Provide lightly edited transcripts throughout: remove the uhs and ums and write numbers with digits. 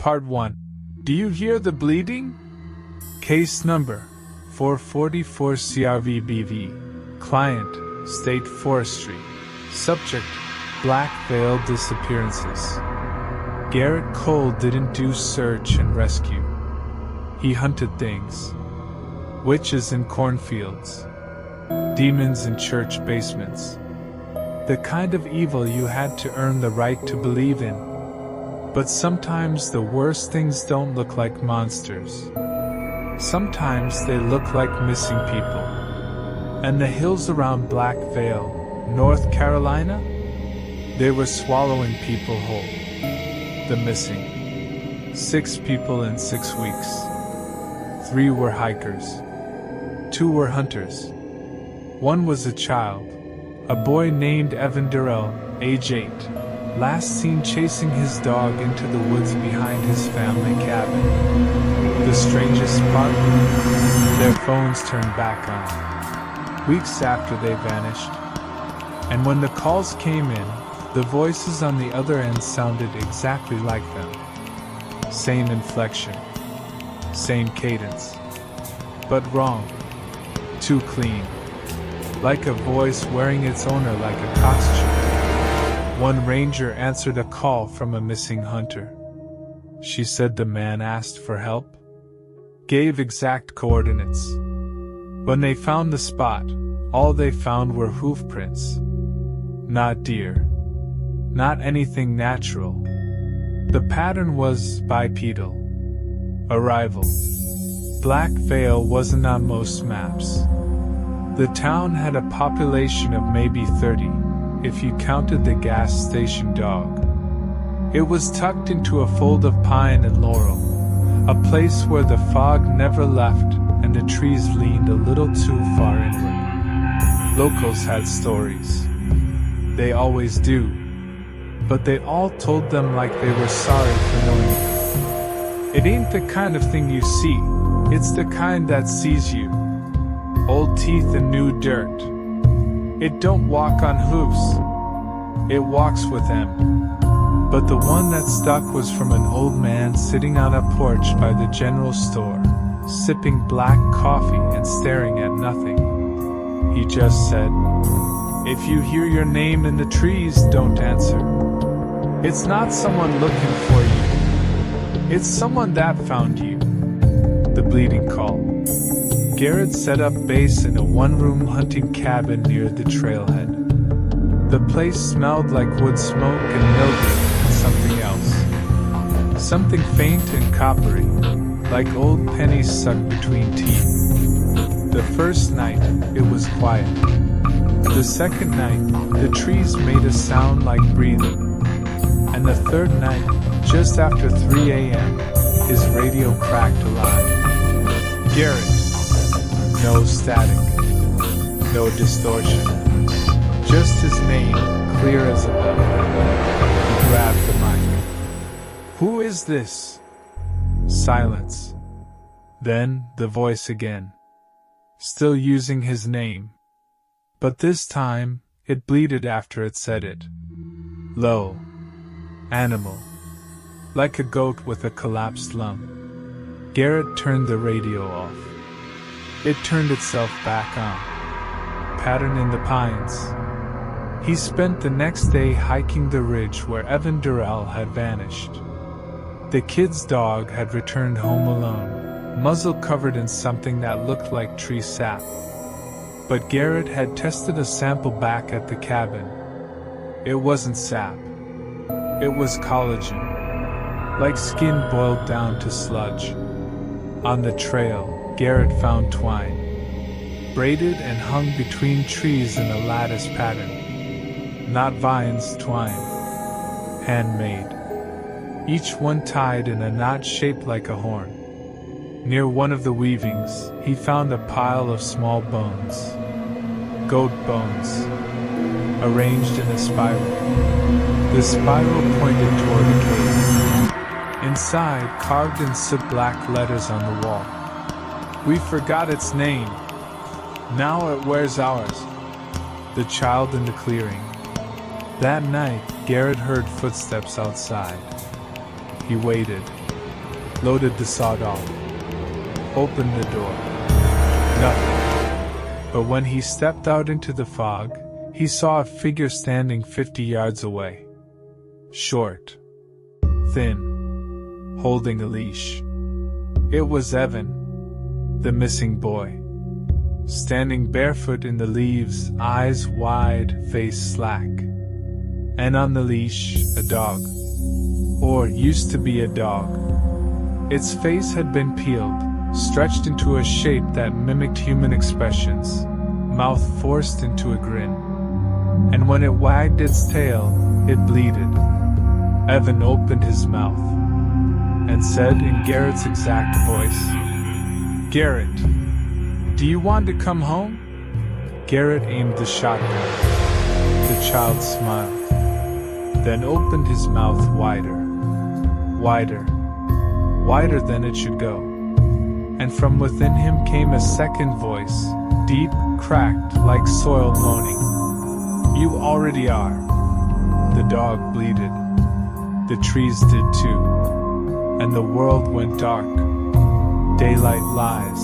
Part 1. Do you hear the bleeding? Case number 444 CRVBV. Client, State Forestry. Subject, Black Veil Disappearances. Garrett Cole didn't do search and rescue. He hunted things. Witches in cornfields. Demons in church basements. The kind of evil you had to earn the right to believe in. But sometimes the worst things don't look like monsters. Sometimes they look like missing people. And the hills around Black Veil, North Carolina? They were swallowing people whole. The missing. 6 people in 6 weeks. 3 were hikers. 2 were hunters. 1 was a child. A boy named Evan Durrell, age 8. Last seen chasing his dog into the woods behind his family cabin. The strangest part? Their phones turned back on. Weeks after they vanished. And when the calls came in, the voices on the other end sounded exactly like them. Same inflection. Same cadence. But wrong. Too clean. Like a voice wearing its owner like a costume. One ranger answered a call from a missing hunter. She said the man asked for help. Gave exact coordinates. When they found the spot, all they found were hoof prints. Not deer. Not anything natural. The pattern was bipedal. Arrival. Black Veil wasn't on most maps. The town had a population of maybe 30, if you counted the gas station dog. It was tucked into a fold of pine and laurel, a place where the fog never left and the trees leaned a little too far inward. Locals had stories. They always do. But they all told them like they were sorry for knowing it. It ain't the kind of thing you see, it's the kind that sees you. Old teeth and new dirt. It don't walk on hooves. It walks with them. But the one that stuck was from an old man sitting on a porch by the general store, sipping black coffee and staring at nothing. He just said, "If you hear your name in the trees, don't answer. It's not someone looking for you. It's someone that found you." The bleeding call. Garrett set up base in a one-room hunting cabin near the trailhead. The place smelled like wood smoke and mildew and something else. Something faint and coppery, like old pennies sucked between teeth. The first night, it was quiet. The second night, the trees made a sound like breathing. And the third night, just after 3 a.m., his radio cracked alive. Garrett. No static. No distortion. Just his name, clear as a bell. He grabbed the mic. "Who is this?" Silence. Then, the voice again. Still using his name. But this time, it bleated after it said it. Low. Animal. Like a goat with a collapsed lung. Garrett turned the radio off. It turned itself back on. Pattern in the pines. He spent the next day hiking the ridge where Evan Durrell had vanished. The kid's dog had returned home alone, muzzle covered in something that looked like tree sap. But Garrett had tested a sample back at the cabin. It wasn't sap. It was collagen. Like skin boiled down to sludge. On the trail, Garrett found twine, braided and hung between trees in a lattice pattern. Not vines, twine. Handmade. Each one tied in a knot shaped like a horn. Near one of the weavings, he found a pile of small bones. Goat bones. Arranged in a spiral. The spiral pointed toward a cave. Inside, carved in soot-black letters on the wall. "We forgot its name. Now it wears ours." The child in the clearing. That night, Garrett heard footsteps outside. He waited. loaded the sawed-off, opened the door. Nothing. But when he stepped out into the fog, he saw a figure standing 50 yards away. Short, thin, holding a leash. It was Evan, the missing boy. Standing barefoot in the leaves, eyes wide, face slack. And on the leash, a dog. Or used to be a dog. Its face had been peeled, stretched into a shape that mimicked human expressions, mouth forced into a grin. And when it wagged its tail, it bleated. Evan opened his mouth and said in Garrett's exact voice, "Garrett, do you want to come home?" Garrett aimed the shotgun. The child smiled, then opened his mouth wider, wider than it should go. And from within him came a second voice, deep, cracked, like soil moaning. "You already are." The dog bleated. The trees did too. And the world went dark. Daylight lies.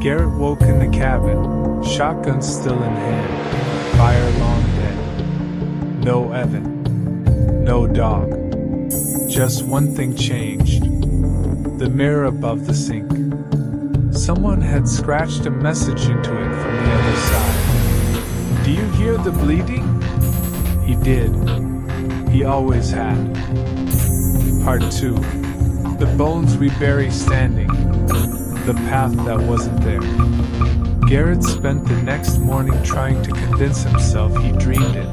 Garrett woke in the cabin, shotgun still in hand, fire long dead. No Evan. No dog. Just one thing changed. The mirror above the sink. Someone had scratched a message into it from the other side. "Do you hear the bleeding?" He did. He always had. Part 2. The bones we bury standing. The path that wasn't there. Garrett spent the next morning trying to convince himself he dreamed it.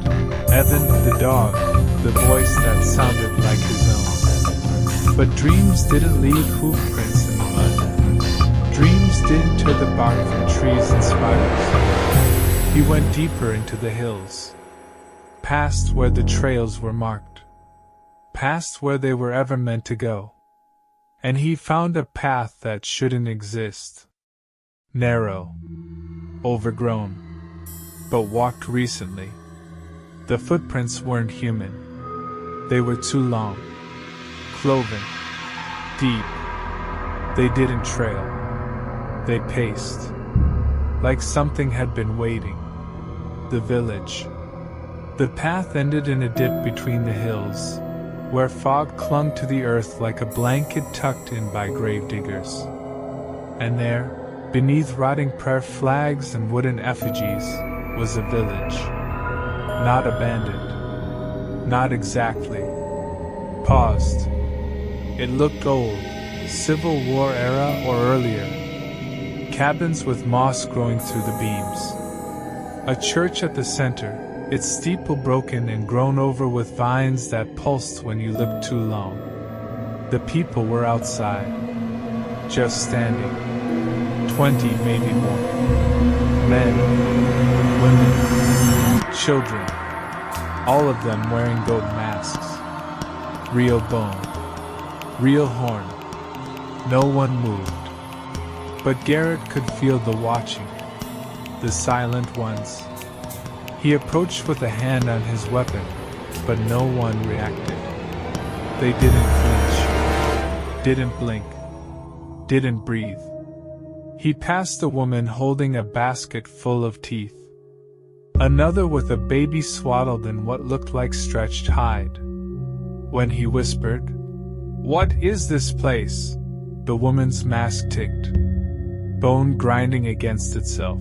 Evan, the dog, the voice that sounded like his own. But dreams didn't leave hoofprints in the mud. Dreams didn't tear the bark from trees and spiders. He went deeper into the hills. Past where the trails were marked. Past where they were ever meant to go. And he found a path that shouldn't exist. Narrow. Overgrown. But walked recently. The footprints weren't human. They were too long. Cloven. Deep. They didn't trail. They paced. Like something had been waiting. The village. The path ended in a dip between the hills, where fog clung to the earth like a blanket tucked in by gravediggers. And there, beneath rotting prayer flags and wooden effigies, was a village. Not abandoned. Not exactly. Paused. It looked old, Civil War era or earlier. Cabins with moss growing through the beams. A church at the center, its steeple broken and grown over with vines that pulsed when you looked too long. The people were outside, just standing. 20, maybe more. Men, women, children, all of them wearing goat masks. Real bone, real horn. No one moved. But Garrett could feel the watching, the silent ones. He approached with a hand on his weapon, but no one reacted. They didn't flinch, didn't blink, didn't breathe. He passed a woman holding a basket full of teeth. Another with a baby swaddled in what looked like stretched hide. When he whispered, "What is this place?" the woman's mask ticked, bone grinding against itself.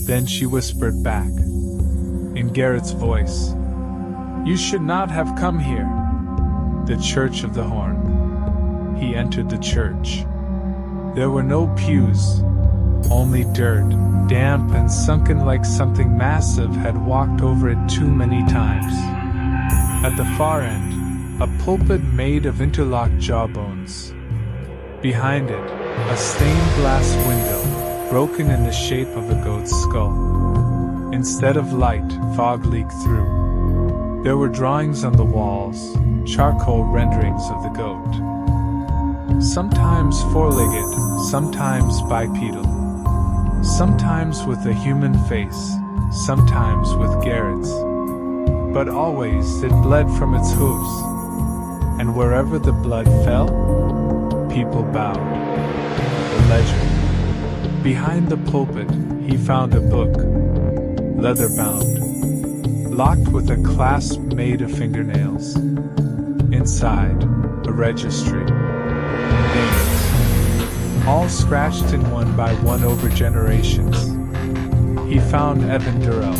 Then she whispered back, in Garrett's voice, "You should not have come here." The Church of the Horn. He entered the church. There were no pews, only dirt, damp and sunken like something massive had walked over it too many times. At the far end, a pulpit made of interlocked jawbones. Behind it, a stained glass window, broken in the shape of a goat's skull. Instead of light, fog leaked through. There were drawings on the walls, charcoal renderings of the goat. Sometimes four-legged, sometimes bipedal. Sometimes with a human face, sometimes with Garrett's. But always it bled from its hooves. And wherever the blood fell, People bowed. The legend. Behind the pulpit, he found a book, leather-bound, locked with a clasp made of fingernails. Inside, a registry. Names, all scratched in one by one over generations. He found Evan Durrell,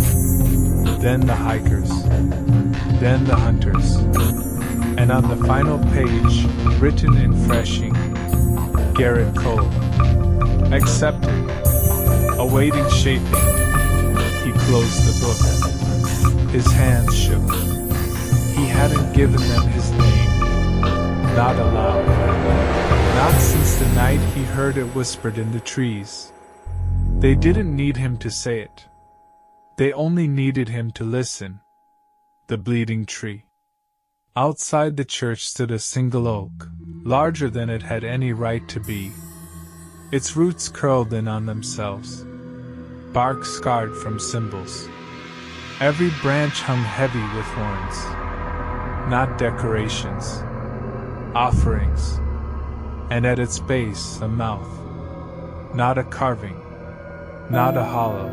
then the hikers, then the hunters, and on the final page, written in fresh ink, Garrett Cole. Accepted. Awaiting shaping. He closed the book. His hands shook. He hadn't given them his name. Not aloud. Not since the night he heard it whispered in the trees. They didn't need him to say it. They only needed him to listen. The bleeding tree. Outside the church stood a single oak, larger than it had any right to be. Its roots curled in on themselves, bark scarred from symbols. Every branch hung heavy with horns, not decorations, offerings, and at its base a mouth, not a carving, not a hollow,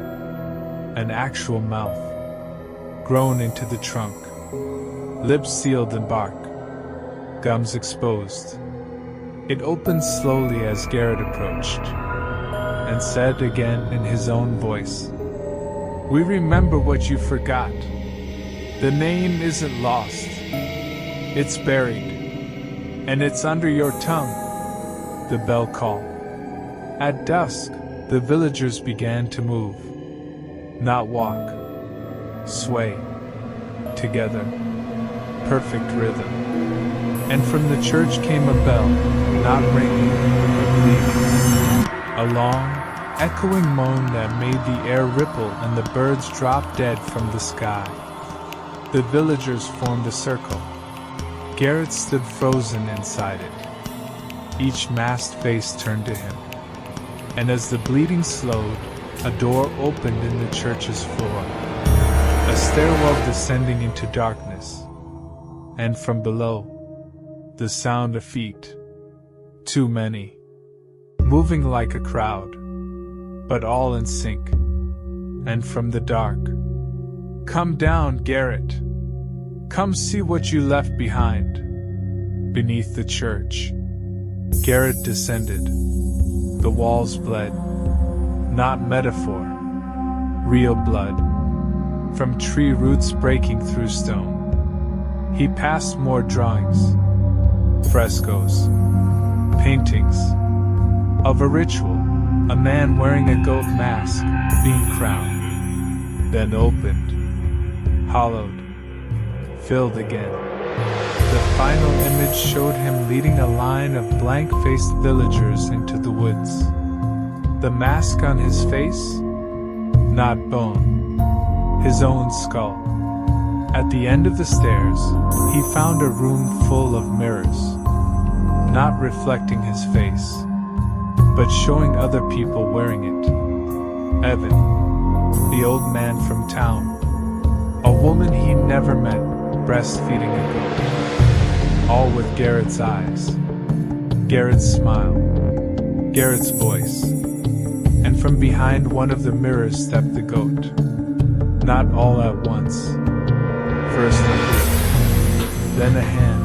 an actual mouth, grown into the trunk, lips sealed in bark, gums exposed. It opened slowly as Garrett approached, and said again in his own voice, "We remember what you forgot. The name isn't lost. It's buried, and it's under your tongue." The bell called. At dusk, the villagers began to move. Not walk. Sway. Together. Perfect rhythm. And from the church came a bell, not ringing, but bleeding. A long, echoing moan that made the air ripple and the birds drop dead from the sky. The villagers formed a circle. Garrett stood frozen inside it. Each masked face turned to him. And as the bleeding slowed, a door opened in the church's floor. A stairwell descending into darkness. And from below, the sound of feet. Too many. Moving like a crowd. But all in sync. And from the dark. "Come down, Garrett. Come see what you left behind." Beneath the church. Garrett descended. The walls bled. Not metaphor. Real blood. From tree roots breaking through stone. He passed more drawings. Frescoes. Paintings. Of a ritual. A man wearing a goat mask, being crowned. Then opened. Hollowed. Filled again. The final image showed him leading a line of blank-faced villagers into the woods. The mask on his face? Not bone. His own skull. At the end of the stairs, he found a room full of mirrors. Not reflecting his face, but showing other people wearing it. Evan, the old man from town. A woman he never met, breastfeeding a goat. All with Garrett's eyes. Garrett's smile. Garrett's voice. And from behind one of the mirrors stepped the goat. Not all at once. First a foot, then a hand,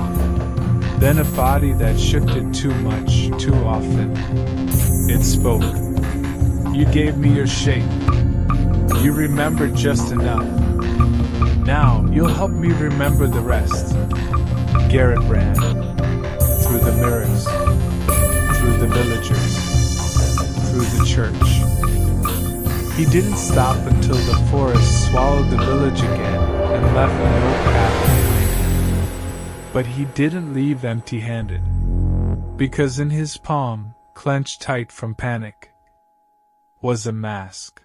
then a body that shifted too much, too often. It spoke. "You gave me your shape. You remembered just enough. Now you'll help me remember the rest." Garrett ran. Through the mirrors. Through the villagers. Through the church. He didn't stop until the forest swallowed the village again and left no path behind. But he didn't leave empty-handed. Because in his palm, clenched tight from panic, was a mask.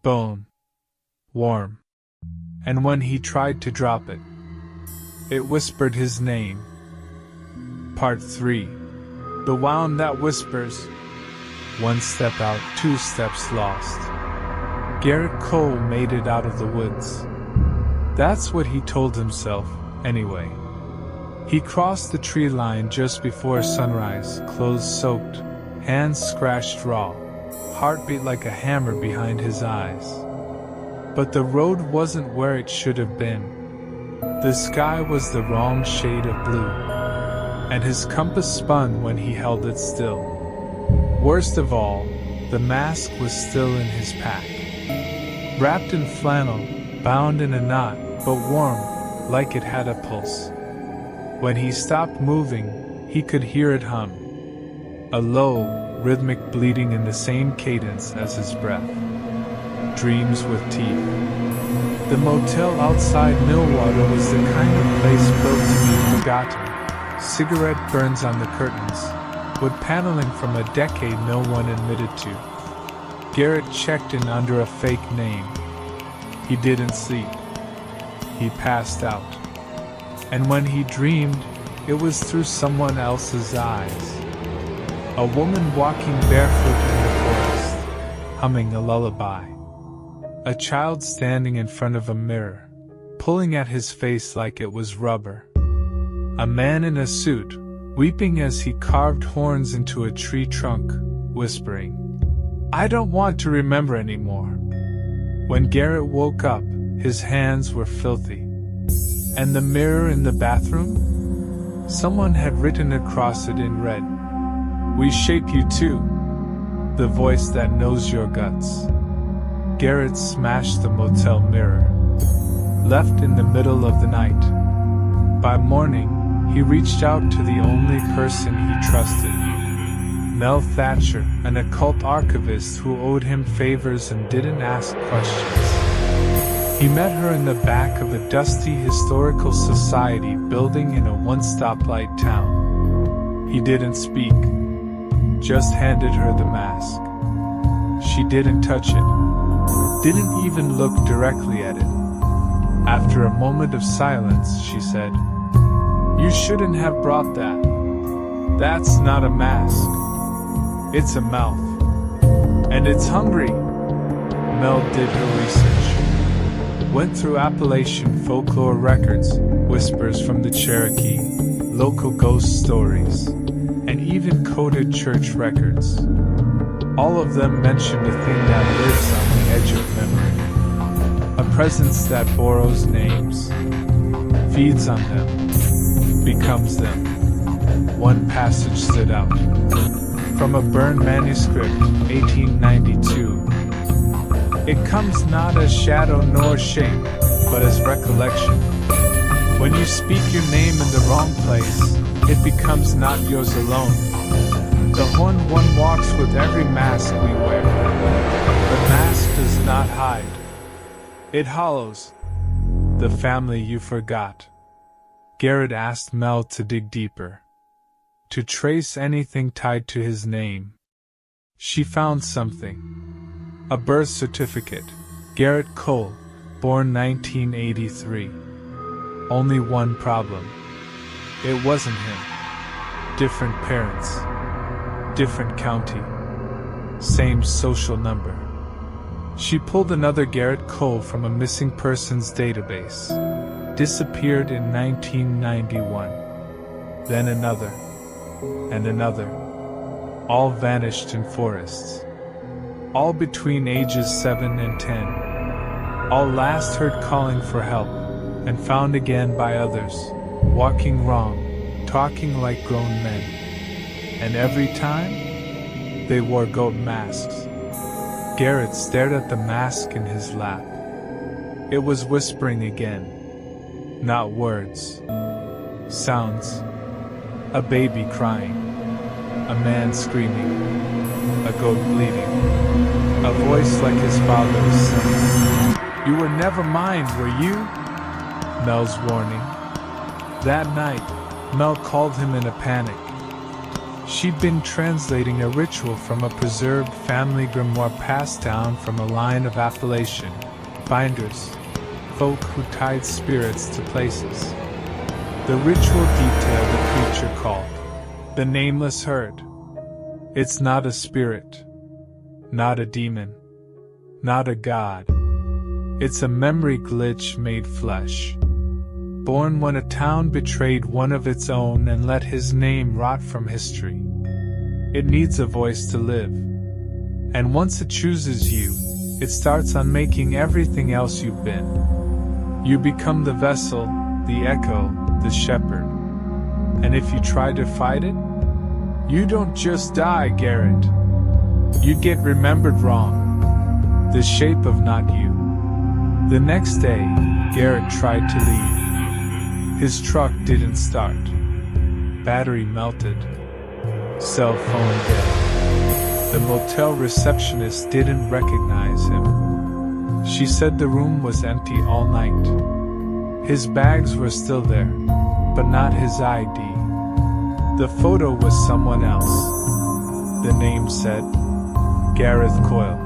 Bone. Warm. And when he tried to drop it, it whispered his name. Part 3. The wound that whispers. One step out, 2 steps lost. Garrett Cole made it out of the woods. That's what he told himself, anyway. He crossed the tree line just before sunrise, clothes soaked, hands scratched raw, heartbeat like a hammer behind his eyes. But the road wasn't where it should have been. The sky was the wrong shade of blue, and his compass spun when he held it still. Worst of all, the mask was still in his pack. Wrapped in flannel, bound in a knot, but warm, like it had a pulse. When he stopped moving, he could hear it hum. A low, rhythmic bleating in the same cadence as his breath. Dreams with teeth. The motel outside Millwater was the kind of place built to be forgotten. Cigarette burns on the curtains, wood paneling from a decade no one admitted to. Garrett checked in under a fake name. He didn't sleep. He passed out. And when he dreamed, it was through someone else's eyes. A woman walking barefoot in the forest, humming a lullaby. A child standing in front of a mirror, pulling at his face like it was rubber. A man in a suit, weeping as he carved horns into a tree trunk, whispering, "I don't want to remember anymore." When Garrett woke up, his hands were filthy. And the mirror in the bathroom? Someone had written across it in red, "We shape you too, the voice that knows your guts." Garrett smashed the motel mirror, left in the middle of the night. By morning, he reached out to the only person he trusted, Mel Thatcher, an occult archivist who owed him favors and didn't ask questions. He met her in the back of a dusty historical society building in a one-stoplight town. He didn't speak, just handed her the mask. She didn't touch it, didn't even look directly at it. After a moment of silence, she said, "You shouldn't have brought that. That's not a mask. It's a mouth. And it's hungry." Mel did her research. Went through Appalachian folklore records, whispers from the Cherokee, local ghost stories, and even coded church records. All of them mentioned a thing that lives on the edge of memory. A presence that borrows names, feeds on them, becomes them. One passage stood out. From a burned manuscript, 1892. "It comes not as shadow nor shape, but as recollection. When you speak your name in the wrong place, it becomes not yours alone. The horned one walks with every mask we wear. The mask does not hide. It hollows. The family you forgot." Garrett asked Mel to dig deeper, to trace anything tied to his name. She found something. A birth certificate. Garrett Cole, born 1983. Only one problem. It wasn't him. Different parents. Different county. Same social number. She pulled another Garrett Cole from a missing persons database. Disappeared in 1991. Then another. And another. All vanished in forests. All between ages 7 and 10. All last heard calling for help, and found again by others, walking wrong, talking like grown men. And every time, they wore goat masks. Garrett stared at the mask in his lap. It was whispering again. Not words. Sounds. A baby crying. A man screaming. A goat bleating. A voice like his father's saying, "You were never mine, were you?" Mel's warning. That night, Mel called him in a panic. She'd been translating a ritual from a preserved family grimoire passed down from a line of Appalachian binders, folk who tied spirits to places. The ritual detailed a creature called the Nameless Herd. It's not a spirit, not a demon, not a god. It's a memory glitch made flesh. born when a town betrayed one of its own and let his name rot from history. It needs a voice to live. And once it chooses you, it starts on making everything else you've been. You become the vessel, the echo, the shepherd. And if you try to fight it, you don't just die, Garrett. You get remembered wrong. The shape of not you. The next day, Garrett tried to leave. His truck didn't start. Battery melted. Cell phone dead. The motel receptionist didn't recognize him. She said the room was empty all night. His bags were still there, but not his ID. The photo was someone else. The name said, Garrett Cole.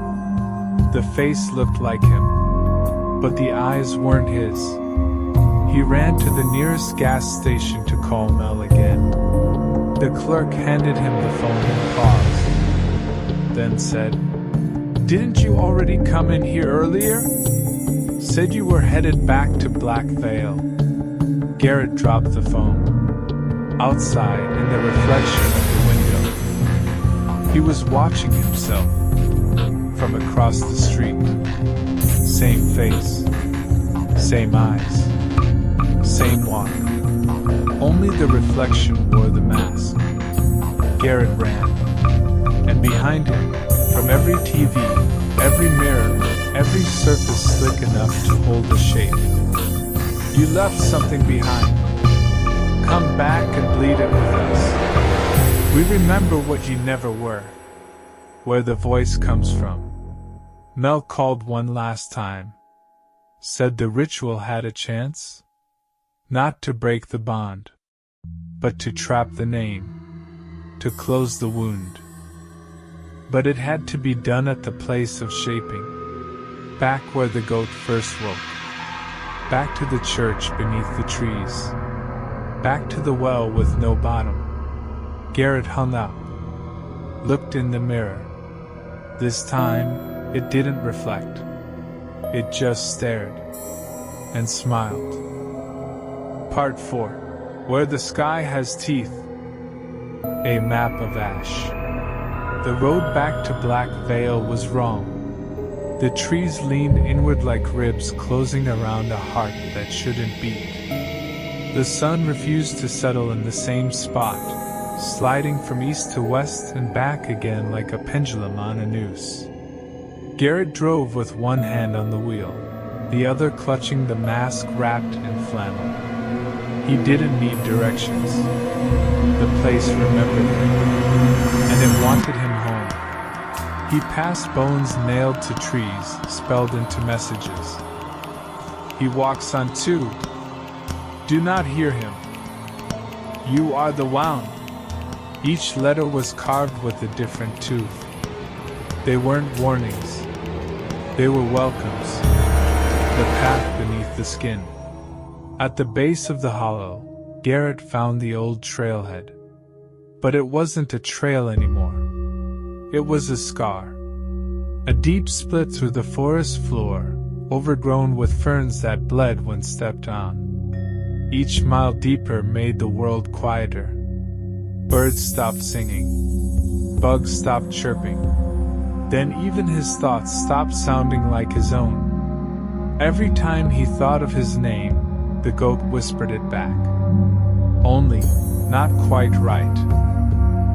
The face looked like him, but the eyes weren't his. He ran to the nearest gas station to call Mel again. The clerk handed him the phone and paused, then said, "Didn't you already come in here earlier? Said you were headed back to Black Veil." Garrett dropped the phone. Outside, in the reflection of the window, he was watching himself from across the street. Same face, same eyes, same walk. Only the reflection wore the mask. Garrett ran, and behind him, from every TV, every mirror, every surface slick enough to hold a shape. "You left something behind. Come back and bleed it with us. We remember what you never were." Where the voice comes from. Mel called one last time. Said the ritual had a chance. Not to break the bond, but to trap the name, to close the wound. But it had to be done at the place of shaping, back where the goat first woke, back to the church beneath the trees, back to the well with no bottom. Garrett hung up, looked in the mirror. This time, it didn't reflect. It just stared and smiled. Part 4. Where the Sky Has Teeth. A Map of Ash. The road back to Black Veil was wrong. The trees leaned inward like ribs closing around a heart that shouldn't beat. The sun refused to settle in the same spot, sliding from east to west and back again like a pendulum on a noose. Garrett drove with one hand on the wheel, the other clutching the mask wrapped in flannel. He didn't need directions. The place remembered him, and it wanted him home. He passed bones nailed to trees, spelled into messages. He walks on two. Do not hear him. You are the wound. Each letter was carved with a different tooth. They weren't warnings. They were welcomes. The path beneath the skin. At the base of the hollow, Garrett found the old trailhead. But it wasn't a trail anymore. It was a scar. A deep split through the forest floor, overgrown with ferns that bled when stepped on. Each mile deeper made the world quieter. Birds stopped singing. Bugs stopped chirping. Then even his thoughts stopped sounding like his own. Every time he thought of his name, the goat whispered it back. Only, not quite right.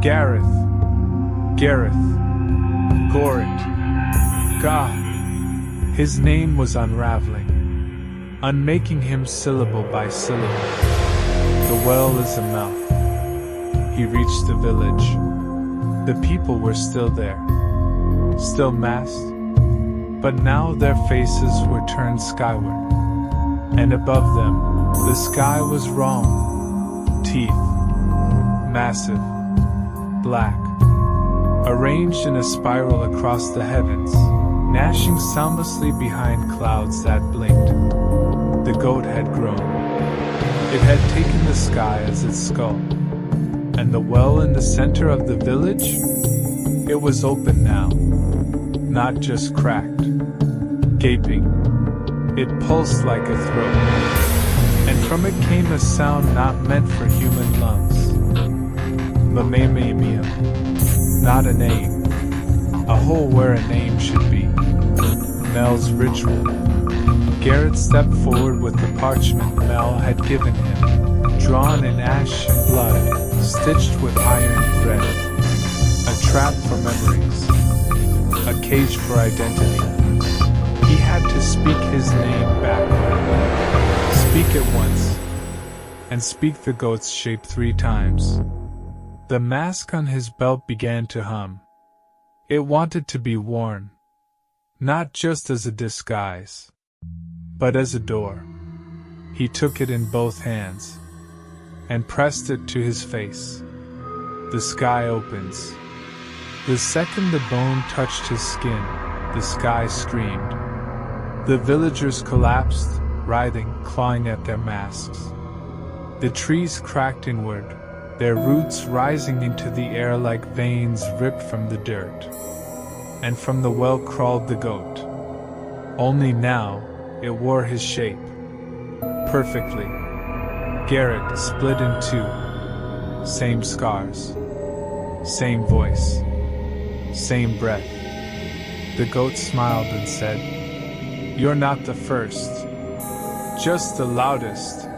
Gareth. Gareth. Gorrit. God. His name was unraveling, unmaking him syllable by syllable. The well is a mouth. He reached the village. The people were still there. Still masked, but now their faces were turned skyward, and above them, the sky was wrong. Teeth, massive, black, arranged in a spiral across the heavens, gnashing soundlessly behind clouds that blinked. The goat had grown. It had taken the sky as its skull, and the well in the center of the village? It was open now. Not just cracked, gaping. It pulsed like a throat. and from it came a sound not meant for human lungs. Mimicking, not a name, a hole where a name should be. Mel's ritual. Garrett stepped forward with the parchment Mel had given him, drawn in ash and blood, stitched with iron thread. A trap for memories, a cage for identity. He had to speak his name backward. Speak it once, and speak the goat's shape 3 times. The mask on his belt began to hum. It wanted to be worn, not just as a disguise, but as a door. He took it in both hands and pressed it to his face. The sky opens. The second the bone touched his skin, the sky screamed. The villagers collapsed, writhing, clawing at their masks. The trees cracked inward, their roots rising into the air like veins ripped from the dirt. And from the well crawled the goat. Only now, it wore his shape. Perfectly. Garrett split in 2. Same scars. Same voice. Same breath. The goat smiled and said, "You're not the first. Just the loudest."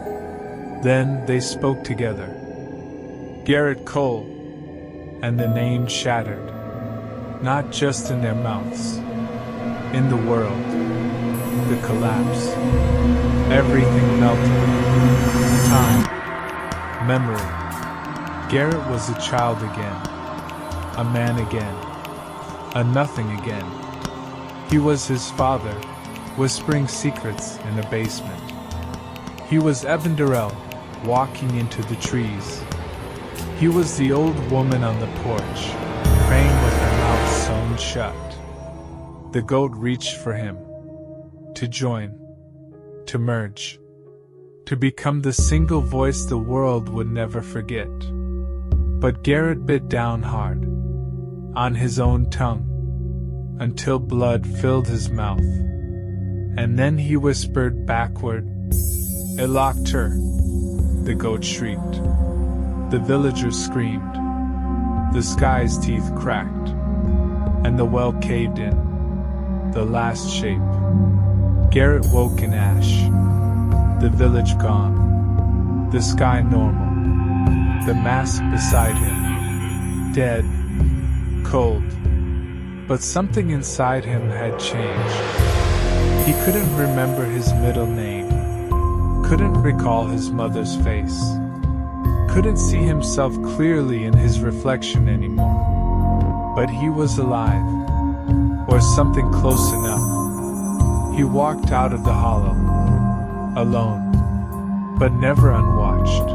Then they spoke together. Garrett Cole. And the name shattered. Not just in their mouths. In the world. The collapse. Everything melted. Time. Memory. Garrett was a child again. A man again. A nothing again. He was his father, whispering secrets in a basement. He was Evan Durrell, walking into the trees. He was the old woman on the porch, praying with her mouth sewn shut. The goat reached for him. To join. To merge. To become the single voice the world would never forget. But Garrett bit down hard. On his own tongue. Until blood filled his mouth. And then he whispered backward. "It locked her." The goat shrieked. The villagers screamed. The sky's teeth cracked. And the well caved in. The last shape. Garrett woke in ash. The village gone. The sky normal. The mask beside him. Dead. Cold. But something inside him had changed. He couldn't remember his middle name. Couldn't recall his mother's face. Couldn't see himself clearly in his reflection anymore. But he was alive. Or something close enough. He walked out of the hollow. Alone. But never unwatched.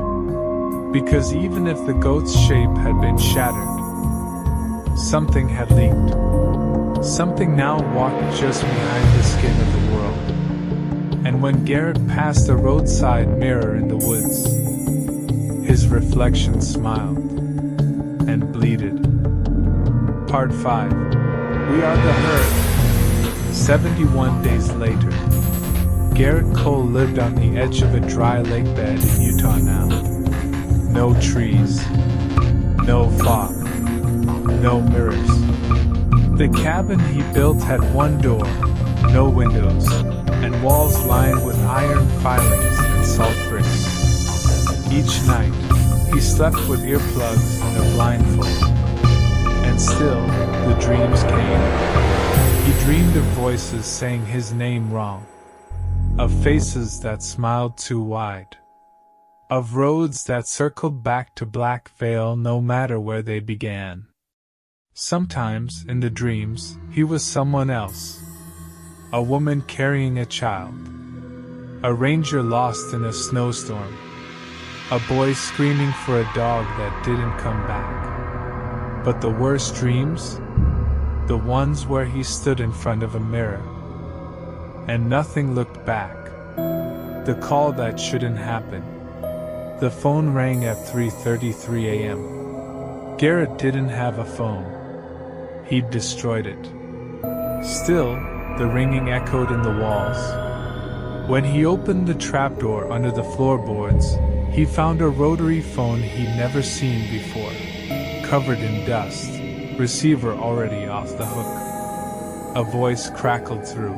Because even if the goat's shape had been shattered, something had leaked. Something now walked just behind the skin of the world. And when Garrett passed a roadside mirror in the woods, his reflection smiled and bleated. Part 5. We are the herd. 71 days later. Garrett Cole lived on the edge of a dry lake bed in Utah now. No trees. No fog. No mirrors. The cabin he built had one door, no windows, and walls lined with iron filings and salt bricks. Each night, he slept with earplugs and a blindfold. And still, the dreams came. He dreamed of voices saying his name wrong. Of faces that smiled too wide. Of roads that circled back to Black Veil no matter where they began. Sometimes, in the dreams, he was someone else. A woman carrying a child. A ranger lost in a snowstorm. A boy screaming for a dog that didn't come back. But the worst dreams? The ones where he stood in front of a mirror. And nothing looked back. The call that shouldn't happen. The phone rang at 3:33 a.m. Garrett didn't have a phone. He'd destroyed it. Still, the ringing echoed in the walls. When he opened the trapdoor under the floorboards, he found a rotary phone he'd never seen before, covered in dust, receiver already off the hook. A voice crackled through.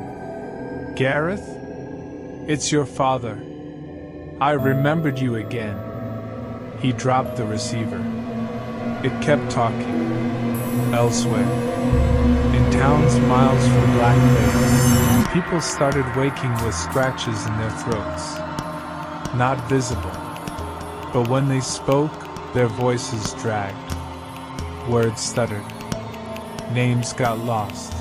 "Gareth? It's your father. I remembered you again." He dropped the receiver. It kept talking. Elsewhere, in towns miles from Black Lake, people started waking with scratches in their throats. Not visible, but when they spoke, their voices dragged. Words stuttered. Names got lost.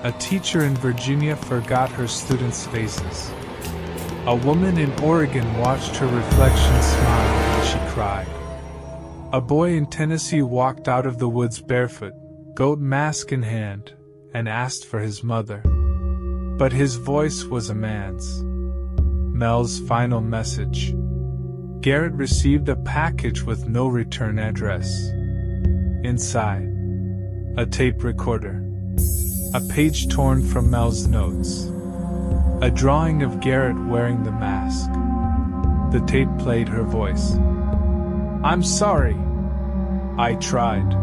A teacher in Virginia forgot her students' faces. A woman in Oregon watched her reflection smile when she cried. A boy in Tennessee walked out of the woods barefoot, goat mask in hand, and asked for his mother. But his voice was a man's. Mel's final message. Garrett received a package with no return address. Inside, a tape recorder. A page torn from Mel's notes. A drawing of Garrett wearing the mask. The tape played her voice. "I'm sorry. I tried.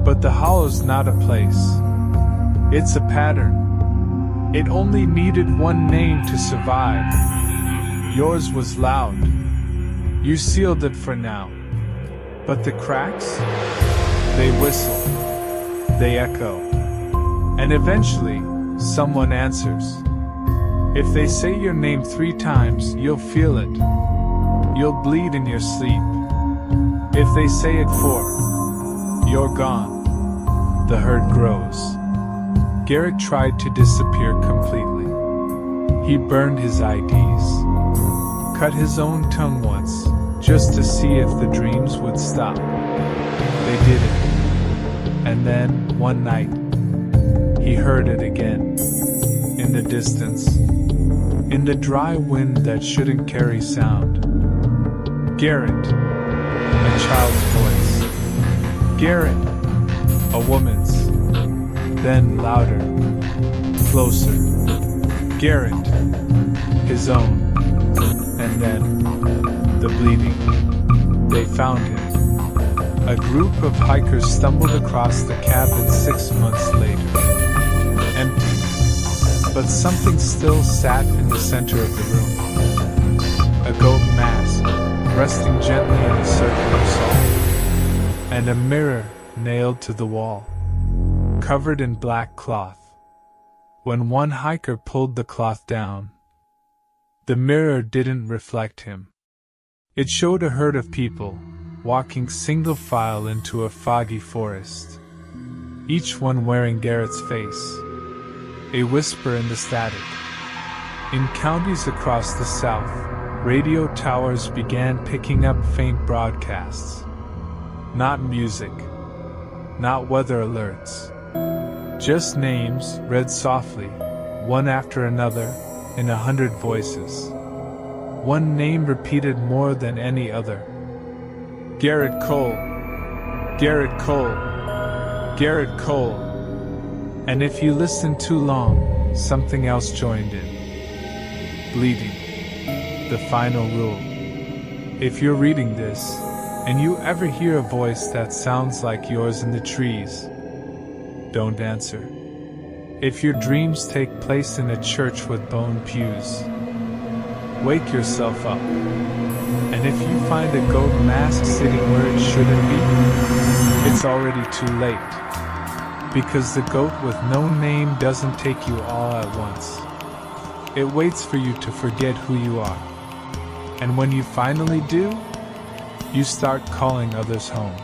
But the hollow's not a place. It's a pattern. It only needed one name to survive. Yours was loud. You sealed it for now. But the cracks? They whistle. They echo. And eventually, someone answers. If they say your name 3 times, you'll feel it. You'll bleed in your sleep. If they say it 4, you're gone. The hurt grows. Garrett tried to disappear completely. He burned his IDs. Cut his own tongue once, just to see if the dreams would stop. They did it. And then, one night, he heard it again. In the distance. In the dry wind that shouldn't carry sound. Garrett. A child's voice. Garrett. A woman's. Then louder. Closer. Garrett. His own. And then, the bleeding. They found him. A group of hikers stumbled across the cabin 6 months later. Empty. But something still sat in the center of the room. A goat mask, resting gently in a circular salt. And a mirror nailed to the wall, covered in black cloth. When one hiker pulled the cloth down, the mirror didn't reflect him. It showed a herd of people, walking single file into a foggy forest. Each one wearing Garrett's face. A whisper in the static. In counties across the South, radio towers began picking up faint broadcasts. Not music. Not weather alerts. Just names, read softly, one after another, in 100 voices. One name repeated more than any other. Garrett Cole. Garrett Cole. Garrett Cole. And if you listened too long, something else joined in. Bleating. The final rule. If you're reading this, and you ever hear a voice that sounds like yours in the trees, don't answer. If your dreams take place in a church with bone pews, wake yourself up. And if you find a goat mask sitting where it shouldn't be, it's already too late. Because the goat with no name doesn't take you all at once. It waits for you to forget who you are. And when you finally do, you start calling others home.